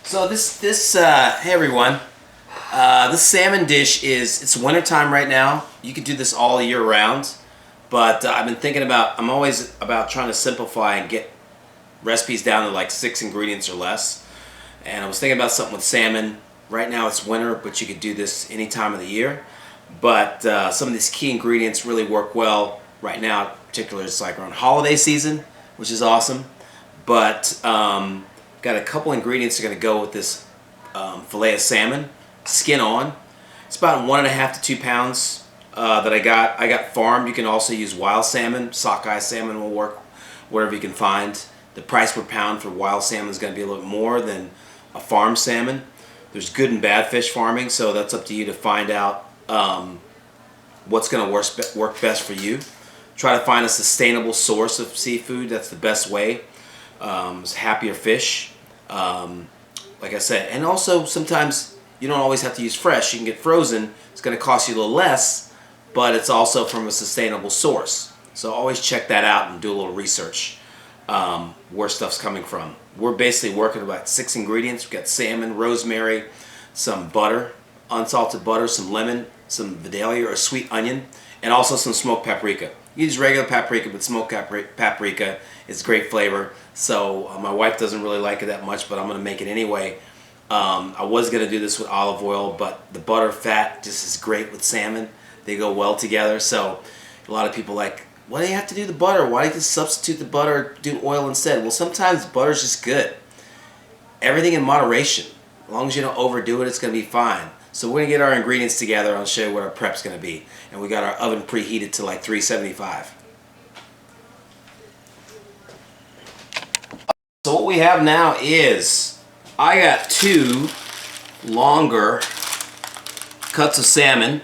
So hey everyone, this salmon dish it's wintertime right now. You could do this all year round, but I've been thinking I'm always about trying to simplify and get recipes down to like 6 ingredients or less. And I was thinking about something with salmon. Right now it's winter, but you could do this any time of the year. But some of these key ingredients really work well right now. In particular, it's like around holiday season, which is awesome. But got a couple ingredients that are going to go with this filet of salmon, skin on. It's about 1.5 to 2 pounds that I got. I got farmed. You can also use wild salmon. Sockeye salmon will work, whatever you can find. The price per pound for wild salmon is going to be a little more than a farm salmon. There's good and bad fish farming, so that's up to you to find out what's going to work best for you. Try to find a sustainable source of seafood. That's the best way. It's happier fish, like I said. And also, sometimes you don't always have to use fresh. You can get frozen. It's going to cost you a little less, but it's also from a sustainable source. So always check that out and do a little research where stuff's coming from. We're basically working about 6 ingredients. We've got salmon, rosemary, some butter, unsalted butter, some lemon, some Vidalia or sweet onion, and also some smoked paprika. You use regular paprika, but smoked paprika is great flavor. So my wife doesn't really like it that much, but I'm going to make it anyway. I was going to do this with olive oil, but the butter fat just is great with salmon. They go well together. So a lot of people are like, why do you have to do the butter? Why do you just substitute the butter, do oil instead? Well, sometimes butter's just good. Everything in moderation. As long as you don't overdo it, it's going to be fine. So we're going to get our ingredients together. I'll show you what our prep's going to be. And we got our oven preheated to like 375. So what we have now is, I got 2 longer cuts of salmon,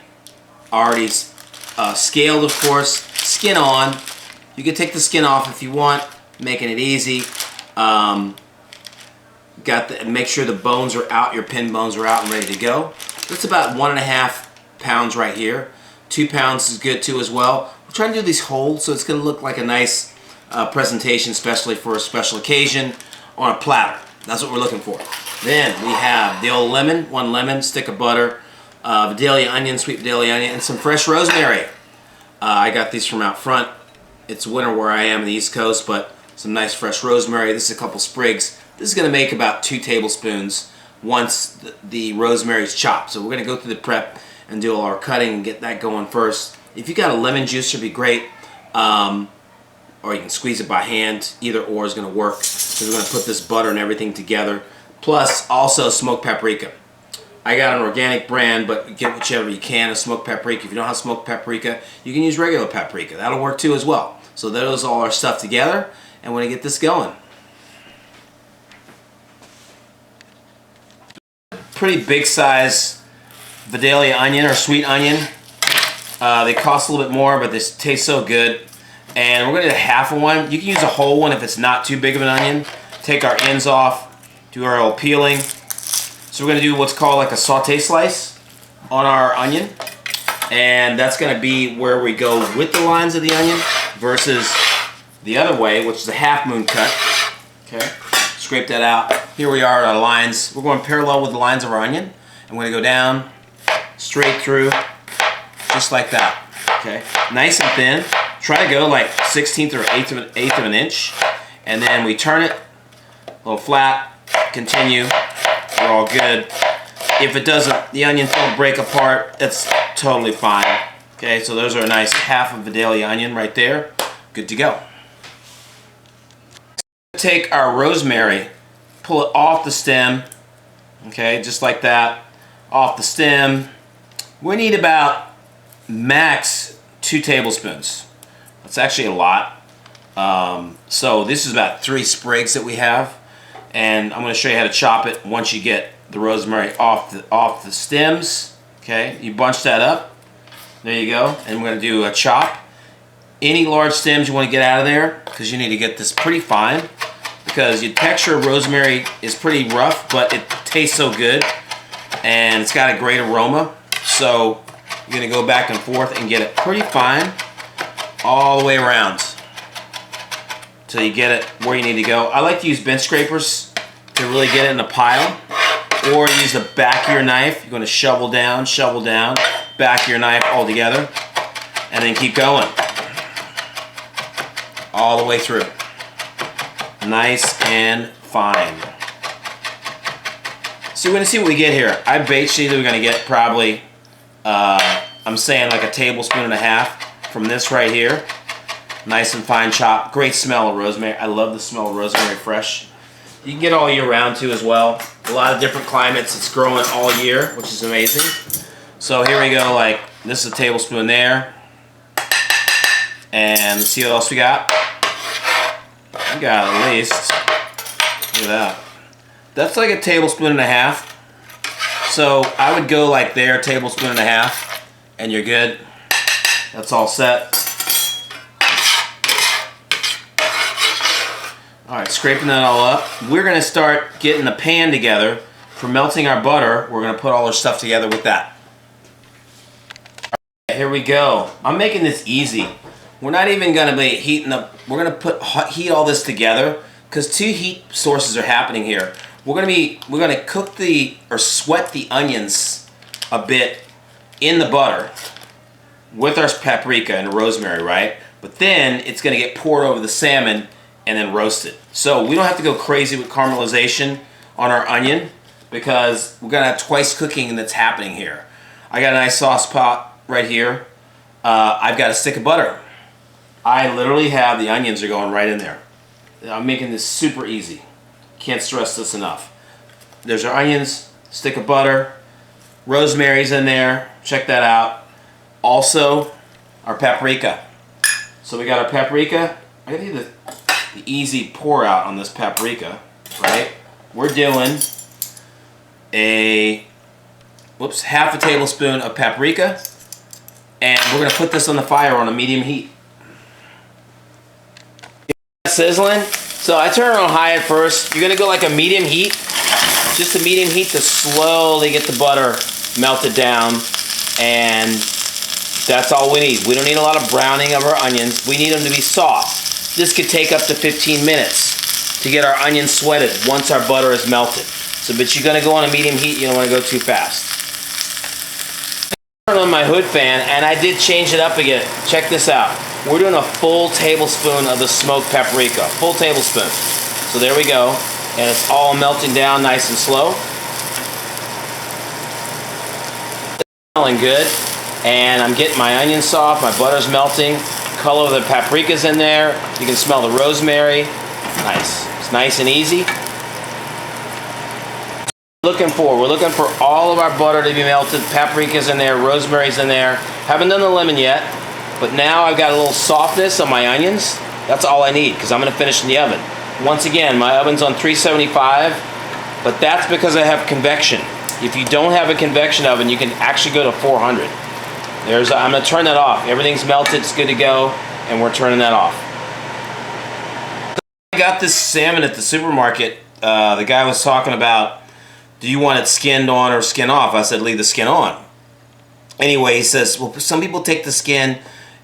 already scaled, of course, skin on. You can take the skin off if you want, making it easy. Make sure the bones are out, your pin bones are out and ready to go. That's about 1.5 pounds right here. 2 pounds is good too as well. We're trying to do these whole, so it's going to look like a nice presentation, especially for a special occasion on a platter. That's what we're looking for. Then we have the old lemon, 1 lemon, stick of butter, Vidalia onion, sweet Vidalia onion, and some fresh rosemary. I got these from out front. It's winter where I am in the East Coast, but some nice fresh rosemary. This is a couple sprigs. This is going to make about 2 tablespoons once the rosemary is chopped. So we're going to go through the prep and do all our cutting and get that going first. If you got a lemon juice, it'd be great. Or you can squeeze it by hand. Either or is going to work. So we're going to put this butter and everything together. Plus also smoked paprika. I got an organic brand, but get whichever you can of smoked paprika. If you don't have smoked paprika, you can use regular paprika. That'll work too as well. So those all our stuff together, and we're going to get this going. Pretty big size Vidalia onion or sweet onion. They cost a little bit more, but they taste so good. And we're going to do half of one. You can use a whole one if it's not too big of an onion. Take our ends off, do our old peeling. So we're going to do what's called like a saute slice on our onion. And that's going to be where we go with the lines of the onion versus the other way, which is a half moon cut. Okay, scrape that out. Here we are at our lines. We're going parallel with the lines of our onion. I'm going to go down, straight through, just like that. Okay, nice and thin. Try to go like 1/16 or 1/8 of an inch. And then we turn it a little flat, continue. We're all good. If it doesn't, the onions don't break apart, it's totally fine. Okay, so those are a nice half of Vidalia onion right there. Good to go. Take our rosemary, pull it off the stem. Okay, just like that. Off the stem. We need about max 2 tablespoons. That's actually a lot. So this is about 3 sprigs that we have. And I'm going to show you how to chop it once you get the rosemary off the stems. Okay, you bunch that up. There you go. And we're going to do a chop. Any large stems you want to get out of there, because you need to get this pretty fine. Because the texture of rosemary is pretty rough, but it tastes so good. And it's got a great aroma. So you're going to go back and forth and get it pretty fine all the way around. Till you get it where you need to go. I like to use bench scrapers to really get it in a pile. or use the back of your knife. You're going to shovel down, back of your knife all together, and then keep going all the way through. Nice and fine. So we're going to see what we get here. I bet you that we're going to get probably, I'm saying like a tablespoon and a half from this right here. Nice and fine chop. Great smell of rosemary. I love the smell of rosemary fresh. You can get all year round too as well. A lot of different climates. It's growing all year, which is amazing. So here we go, like this is a tablespoon there. And let's see what else we got. We got at least, look at that. That's like a tablespoon and a half. So I would go like there, tablespoon and a half, and you're good. That's all set. All right, scraping that all up. We're gonna start getting the pan together for melting our butter. We're gonna put all our stuff together with that. All right, here we go. I'm making this easy. We're not even gonna be heating up. We're gonna heat all this together because two heat sources are happening here. We're gonna cook or sweat the onions a bit in the butter with our paprika and rosemary, right? But then it's gonna get poured over the salmon and then roast it. So we don't have to go crazy with caramelization on our onion because we're gonna have twice cooking that's happening here. I got a nice sauce pot right here. I've got a stick of butter. I literally have the onions are going right in there. I'm making this super easy. Can't stress this enough. There's our onions, stick of butter, rosemary's in there. Check that out. Also, our paprika. So we got our paprika. I gotta do the easy pour out on this paprika, right? We're doing half a tablespoon of paprika, and we're gonna put this on the fire on a medium heat. Sizzling, so I turn it on high at first. You're gonna go like a medium heat, just a medium heat to slowly get the butter melted down, and that's all we need. We don't need a lot of browning of our onions. We need them to be soft. This could take up to 15 minutes to get our onions sweated once our butter is melted. So, but you're gonna go on a medium heat, you don't wanna go too fast. Turn on my hood fan, and I did change it up again. Check this out. We're doing a full tablespoon of the smoked paprika, full tablespoon. So there we go, and it's all melting down nice and slow. It's smelling good, and I'm getting my onions soft, my butter's melting. Color of the paprika's in there. You can smell the rosemary. Nice. It's nice and easy. We're looking for all of our butter to be melted. Paprika's in there, rosemary's in there. Haven't done the lemon yet, but now I've got a little softness on my onions. That's all I need because I'm going to finish in the oven. Once again, my oven's on 375, but that's because I have convection. If you don't have a convection oven, you can actually go to 400. I'm going to turn that off. Everything's melted, it's good to go, and we're turning that off. I got this salmon at the supermarket. The guy was talking about, do you want it skinned on or skin off? I said, leave the skin on. Anyway, he says, well, some people take the skin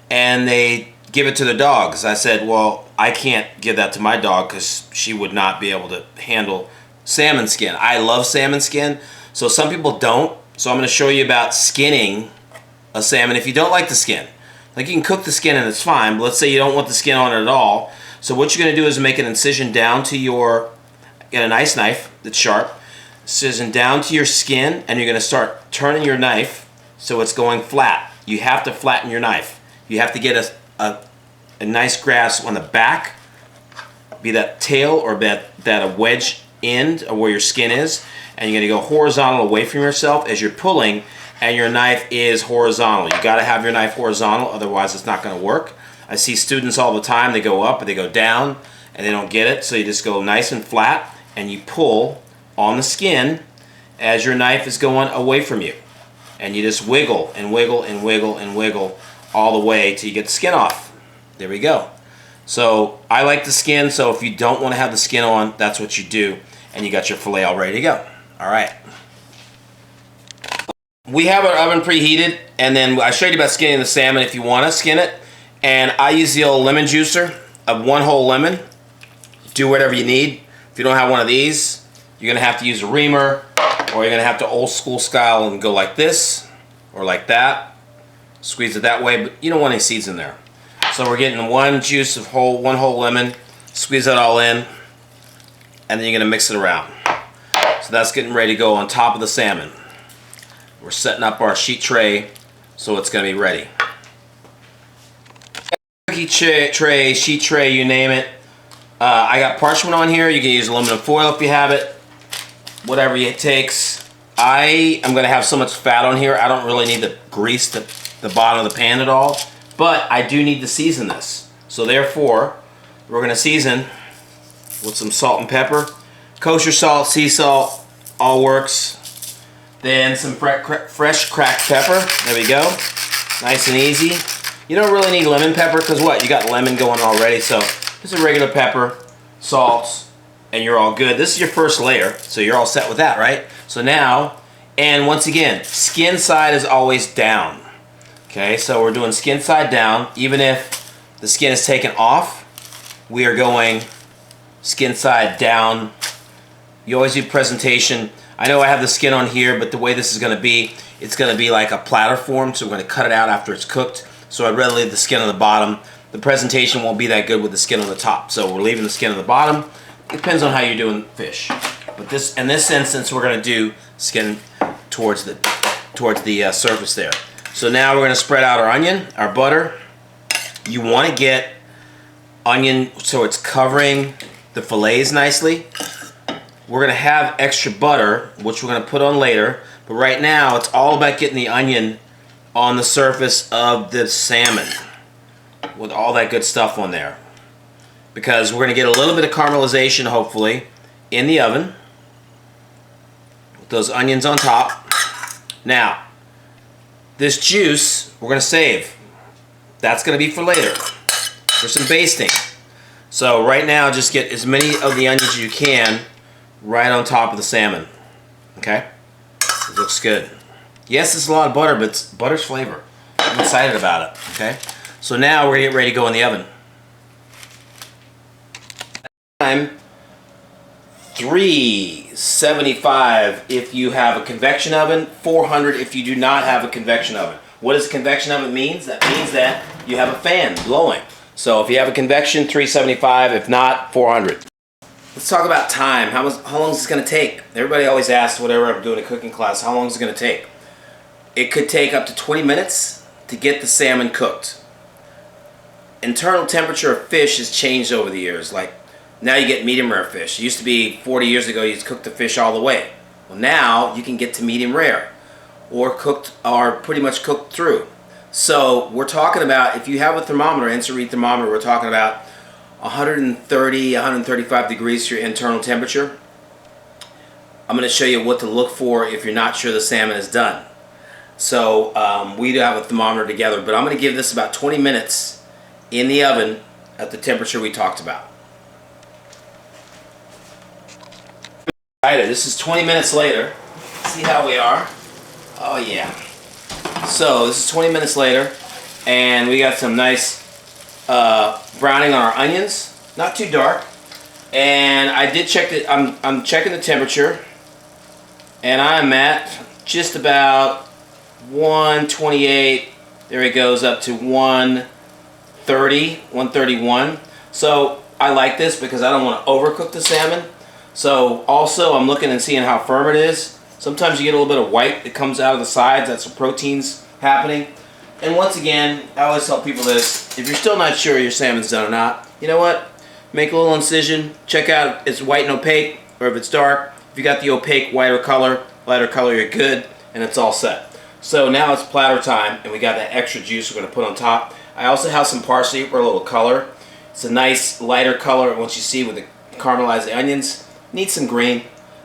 and they give it to their dogs. I said, well, I can't give that to my dog because she would not be able to handle salmon skin. I love salmon skin, so some people don't. So I'm going to show you about skinning a salmon if you don't like the skin. Like, you can cook the skin and it's fine, but let's say you don't want the skin on it at all. So what you're going to do is make an incision down to get a nice knife that's sharp, incision down to your skin, and you're going to start turning your knife so it's going flat. You have to flatten your knife. You have to get a nice grasp on the back, be that tail or that a wedge end of where your skin is, and you're going to go horizontal away from yourself as you're pulling, and your knife is horizontal. You got to have your knife horizontal, otherwise it's not going to work. I see students all the time, they go up or they go down and they don't get it, so you just go nice and flat and you pull on the skin as your knife is going away from you. And you just wiggle and wiggle and wiggle and wiggle all the way till you get the skin off. There we go. So I like the skin, so if you don't want to have the skin on, that's what you do, and you got your filet all ready to go. All right. We have our oven preheated, and then I showed you about skinning the salmon if you want to skin it. And I use the old lemon juicer of one whole lemon. Do whatever you need. If you don't have one of these, you're going to have to use a reamer. or you're gonna have to old school style and go like this or like that. Squeeze it that way, but you don't want any seeds in there. So we're getting one juice of one whole lemon, squeeze that all in, and then you're gonna mix it around. So that's getting ready to go on top of the salmon. We're setting up our sheet tray so it's gonna be ready. Cookie tray, sheet tray, you name it. I got parchment on here. You can use aluminum foil if you have it. Whatever it takes. I am gonna have so much fat on here, I don't really need to grease the bottom of the pan at all. But I do need to season this. So therefore, we're gonna season with some salt and pepper. Kosher salt, sea salt, all works. Then some fresh cracked pepper. There we go. Nice and easy. You don't really need lemon pepper because what? You got lemon going already. So just a regular pepper, salt, and you're all good. This is your first layer, so you're all set with that, right? So now, and once again, skin side is always down. Okay, so we're doing skin side down. Even if the skin is taken off, we are going skin side down. You always do presentation. I know I have the skin on here, but the way this is going to be, it's going to be like a platter form, so we're going to cut it out after it's cooked. So I'd rather leave the skin on the bottom. The presentation won't be that good with the skin on the top, so we're leaving the skin on the bottom. It depends on how you're doing fish. But in this instance, we're going to do skin towards the surface there. So now we're going to spread out our onion, our butter. You want to get onion so it's covering the fillets nicely. We're going to have extra butter, which we're going to put on later. But right now, it's all about getting the onion on the surface of the salmon with all that good stuff on there. Because we're going to get a little bit of caramelization, hopefully, in the oven with those onions on top. Now, this juice we're going to save. That's going to be for later, for some basting. So right now, just get as many of the onions as you can right on top of the salmon. Okay? It looks good. Yes, it's a lot of butter, but it's butter's flavor. I'm excited about it. Okay? So now we're going to get ready to go in the oven. Time 375 if you have a convection oven, 400 if you do not have a convection oven. What does a convection oven mean? That means that you have a fan blowing. So if you have a convection, 375. If not, 400. Let's talk about time. How long is this going to take? Everybody always asks, whatever I'm doing a cooking class, how long is it going to take? It could take up to 20 minutes to get the salmon cooked. Internal temperature of fish has changed over the years. Like now you get medium rare fish. It used to be 40 years ago you just cooked the fish all the way. Well, now you can get to medium rare or cooked or pretty much cooked through. So we're talking about, if you have a thermometer, infrared thermometer, we're talking about 130, 135 degrees for your internal temperature. I'm going to show you what to look for if you're not sure the salmon is done. So we do have a thermometer together, but I'm going to give this about 20 minutes in the oven at the temperature we talked about. Alright, this is 20 minutes later. See how we are? Oh yeah. So this is 20 minutes later, and we got some nice browning on our onions. Not too dark. And I did check the. I'm checking the temperature, and I'm at just about 128. There it goes up to 130, 131. So I like this because I don't want to overcook the salmon. So also I'm looking and seeing how firm it is. Sometimes you get a little bit of white that comes out of the sides. That's some proteins happening. And once again, I always tell people this. If you're still not sure your salmon's done or not, you know what? Make a little incision. Check out if it's white and opaque or if it's dark. If you got the opaque, lighter color, you're good. And it's all set. So now it's platter time, and we got that extra juice we're going to put on top. I also have some parsley for a little color. It's a nice lighter color. Once you see with the caramelized onions, needs some green.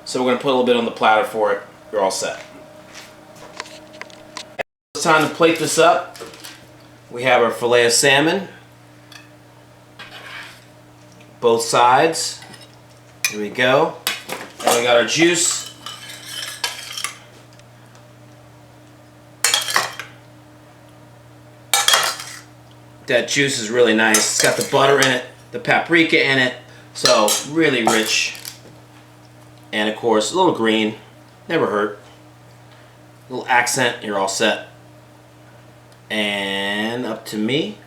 So we're going to put a little bit on the platter for it. You're all set. It's time to plate this up. We have our fillet of salmon. Both sides. Here we go. And we got our juice. That juice is really nice. It's got the butter in it, the paprika in it, so really rich. And of course, a little green Never hurt. Little accent, you're all set. And up to me.